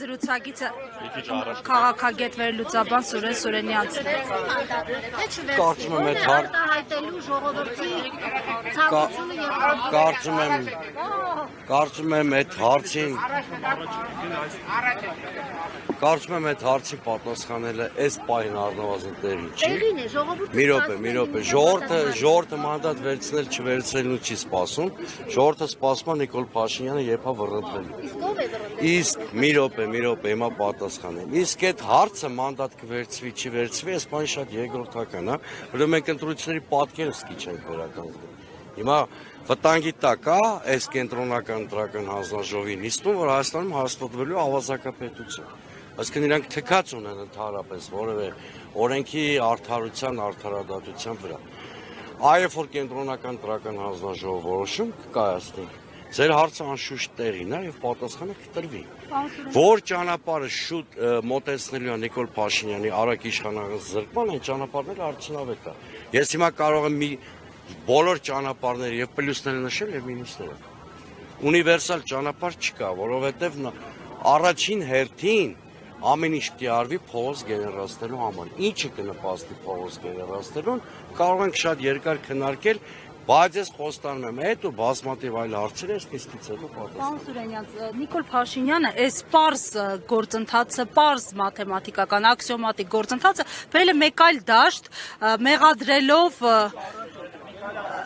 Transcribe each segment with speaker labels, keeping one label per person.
Speaker 1: զրուցակիցը քաղաքագետ վերլուծաբան Սուրեն Սուրենյանցն է։
Speaker 2: Կարծում եմ այդ հարցին պատասխանելը այս պահին առնվազն տեղի չի։ Մի րոպե, ժողովուրդը մանդատ վերցնել չվերցնելուն չի սպասում, ժողովուրդը սպասում է Նիկոլ Փաշինյանը երբ է վռնդվելու։ Իսկ մի րոպե, հիմա պատասխանեմ։ Իսկ այդ հարցը մանդատ կվերցվի, չի վերցվի, այս բանը շատ երկրորդական է, որովհետեւ մենք ընտրությունների պատկերը սկիչ ենք վերականգնում։ Հիմա վտանգի տակ է այս կենտրոնական ընտրական հանձնաժողովի նիստում, որ Հայաստանում հաստատվելու ավազակապետություն։ Այսինքն իրանք թքած ունեն ընդհանրապես որևէ օրենքի արդարության, արդարադատության վրա։ Այո, որ կենտրոնական ընտրական հանձնաժողով որոշում կկայացնի։ Ձեր հարցը անշուշտ տեղին է եւ պատասխանը կտրվի։ Որ ճանապարհը շուտ մոտեցնելու է Նիկոլ Փաշինյանի արագ իշխանական զրկման, այն ճանապարհները արդյունավետ է։ Ես հիմա կարող եմ բոլոր ճանապարհները եւ պլյուսները նշել եւ մինուսները։ Ունիվերսալ ճանապարհ չկա, որովհետեւ առաջին հերթին ամեն ինչ պիտի արվի փողոց գեներացնելու համար։ Ինչը կնպաստի փողոց գեներացնելուն, կարող ենք շատ երկար քննարկել, բայց ես խոստանում եմ այդ ու բազմաթիվ այլ հարցեր այս նիստից հետո պատասխան։
Speaker 1: Պարոն Սուրենյանց, Նիկոլ Փաշինյանը այս պարզ գործընթացը, պարզ մաթեմատիկական, աքսիոմատիկ գործընթացը բերել է մեկ այլ դաշտ, մեղադրելով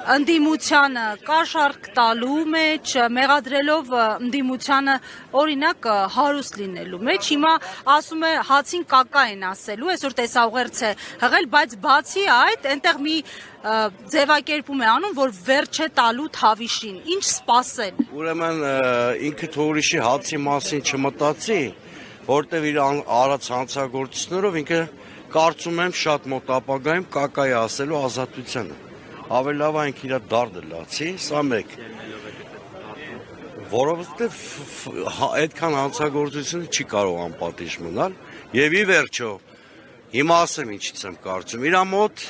Speaker 1: ընդդիմությանը կաշառք տալու մեջ, մեղադրելով ընդդիմությանը օրինակ հարուստ լինելու մեջ, հիմա ասում է հացին կակա են ասելու, այսօր տեսաուղերձ է հղել, բայց բացի այդ, այնտեղ մի ձևակերպում է անում, որ վերջ է տալու Թավիշին, ինչ սպասել։
Speaker 2: Ուրեմն ինքը թորիշի հացի մասին չմտածի, որտեղ իր արած հանցագործություններով ինքը կարծում եմ շատ մոտ ապագայում կակա է ասելու ազատությանը։ Ավելի լավ այն իր դարդը լացի, սա մեկ։ Որովհետև այդքան հանցագործությունը չի կարող անպատիժ մնալ, եւ ի վերջո, հիմա ասեմ ինչից եմ կարծում, իր մոտ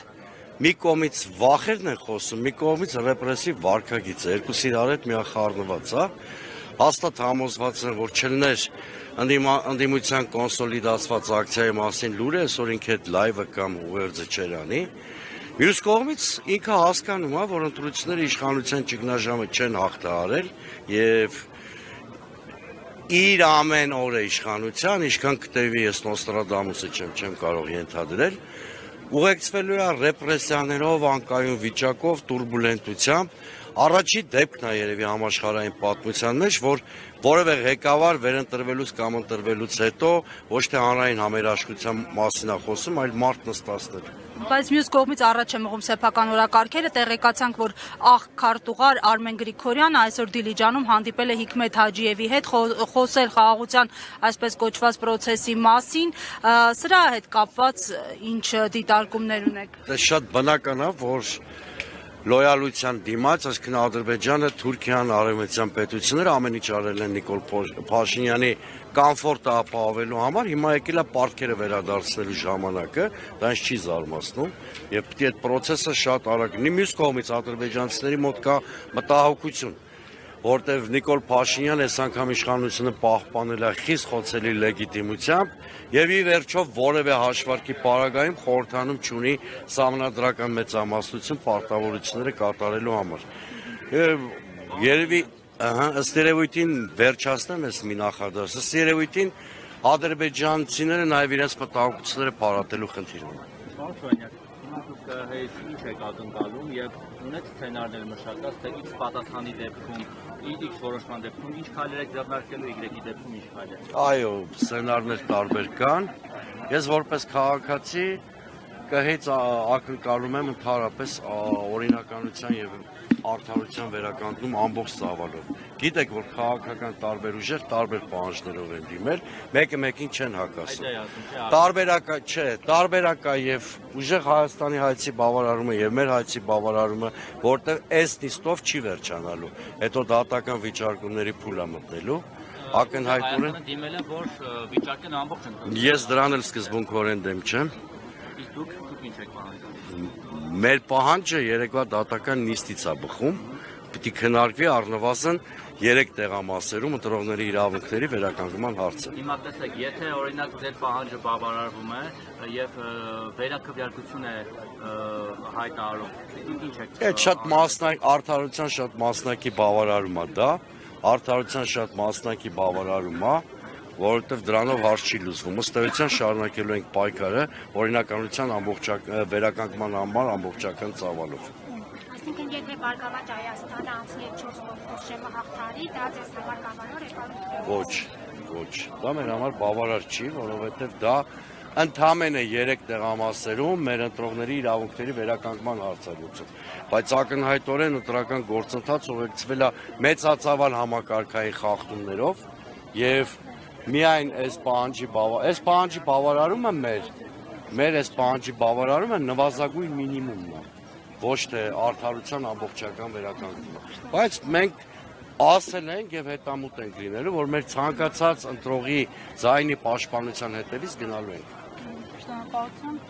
Speaker 2: մի կողմից վախերն են խոսում, մի կողմից ռեպրեսիվ վարքագիծ է, երկուսը իրար հետ միախառնված է, հաստատ համոզված են, որ չլներ ընդդիմության կոնսոլիդացված ակցիայի մասին լուրը, այսօր ինքը այդ լայվը կամ ուղերձը չեր անի։ Մյուս կողմից ինքը հասկանում է, որ ընտրությունները իշխանության ճգնաժամը չեն հաղթահարել եւ իր ամեն օրը իշխանության, ինչքան կտևի ես Նոստրադամուսը չեմ կարող ենթադրել, ուղեկցվելու է ռեպրեսիաներով, անկայուն վիճակով, տուրբուլենտությամբ, առաջի դեպքն է երևի համաշխարհային պատմության մեջ, որ որևէ ղեկավար վերընտրվելուց կամ ընտրվելուց հետո ոչ թե հանրային համերաշխության մասին է խոսում, այլ մարդ նստածներ։
Speaker 1: Բայց մյուս կողմից առաջ է մղում սեփական օրակարգերը, տեղեկացանք, որ քարտուղար Արմեն Գրիգորյանը այսօր Դիլիջանում հանդիպել է Հիկմետ Հաջիևի հետ, խոսել խաղաղության այսպես կոչված պրոցեսի մասին, սրա հետ կապված ինչ դիտարկումներ ունեք։
Speaker 2: Դա շատ բնական է, որ լոյալության դիմաց, այսինքն Ադրբեջանը, Թուրքիան, արևմտյան պետությունները ամեն ինչ արել են Նիկոլ Փաշինյանի կոմֆորտը ապահովելու համար, հիմա եկել է պարտքերը վերադարձնելու ժամանակը, դա ինձ չի զարմացնում, եւ պետք է այդ process-ը շատ արագ լինի։ Մյուս կողմից ադրբեջանցիների մոտ կա մտահոգություն, որտեղ Նիկոլ Փաշինյանը այս անգամ իշխանությունը պահպանել է խիստ խոցելի լեգիտիմությամբ եւ ի վերջո որևէ հաշվարկի պարագայում խորհրդանում չունի սահմանադրական մեծամասնություն պարտավորությունները կատարելու համար։ Երևի ըստ երևույթին վերջացնեմ ես մի նախադասը, ըստ երևույթին ադրբեջանցիները նաեւ իրենց մտահոգությունները փարատելու խնդիր ունեն։
Speaker 3: Ինչ եք ակնկալում եւ ունեք սցենարներ մշակած, թե X պատասխանի դեպքում, X որոշման դեպքում ինչ քայլեր եք ձեռնարկելու, Y-ի դեպքում ինչ քայլեր։
Speaker 2: Այո, սցենարներ տարբեր կան։ Ես որպես քաղաքացի կհեծ ակնկալում եմ ընդհանրապես օրինականության եւ արդարության վերականգնում ամբողջ ծավալով։ Գիտեք, որ քաղաքական տարբեր ուժեր տարբեր պահանջներով են դիմել, մեկը մեկին չեն հակասում։ Տարբերակա եւ ուժեղ Հայաստանի հայցի բավարարումը եւ մեր հայցի բավարարումը, որտեղ այս նիստով չի վերջանալու։ Հետո դատական վիճարկումների փուլ է մտնելու։ Ակնհայտորեն
Speaker 3: դիմել են, որ վիճակեն ամբողջ ընդունեն։
Speaker 2: Ես դրան էլ սկզբունքորեն դեմ չեմ։
Speaker 3: Իսկ դուք ինչ եք պահանջում։
Speaker 2: Մեր պահանջը երեկվա դատական նիստից է բխում, պիտի քննարկվի առնվազն 3 տեղամասերում ընտրողների իրավունքների վերականգնման հարցը։
Speaker 3: Հիմա տեսեք, եթե օրինակ ձեր պահանջը բավարարվում է եւ վերակվյարկություն է հայտարարում, ինչ է։
Speaker 2: Այդ շատ մասնակ արդարության շատ մասնակի բավարարում է դա, արդարության շատ մասնակի բավարարում է, որովհետեւ դրանով հարց չի լուծվում։ Ըստ էության շարունակելու ենք պայքարը օրինականության վերականգնման համար ամբողջական ծավալով։
Speaker 4: Այսինքն եթե Բարգավաճ Հայաստանը անցնի 4 փոխշեմը հաղթարի, դա ձեզ համար կամավոր է կարող։
Speaker 2: Ոչ, դա մեր համար բավարար չի, որովհետև դա ընդամենը 3 տեղամասերում մեր ընտրողների իրավունքների վերականգնման հարցալուծում։ Բայց ակնհայտորեն ընտրական գործընթաց ուղեկցվել է մեծածավալ համակարգային խախտումներով եւ միայն այս պահանջի բավարարումը մեր այս պահանջի բավարարումը նվազագույն մինիմումն է, ոչ թե արդարության ամբողջական վերականգնումը։ Բայց մենք ասել ենք եւ հետամուտ ենք լինելու, որ մեր ցանկացած ընտրողի ձայնի պաշտպանության հետևից գնալու ենք։
Speaker 1: Շնորհակալություն։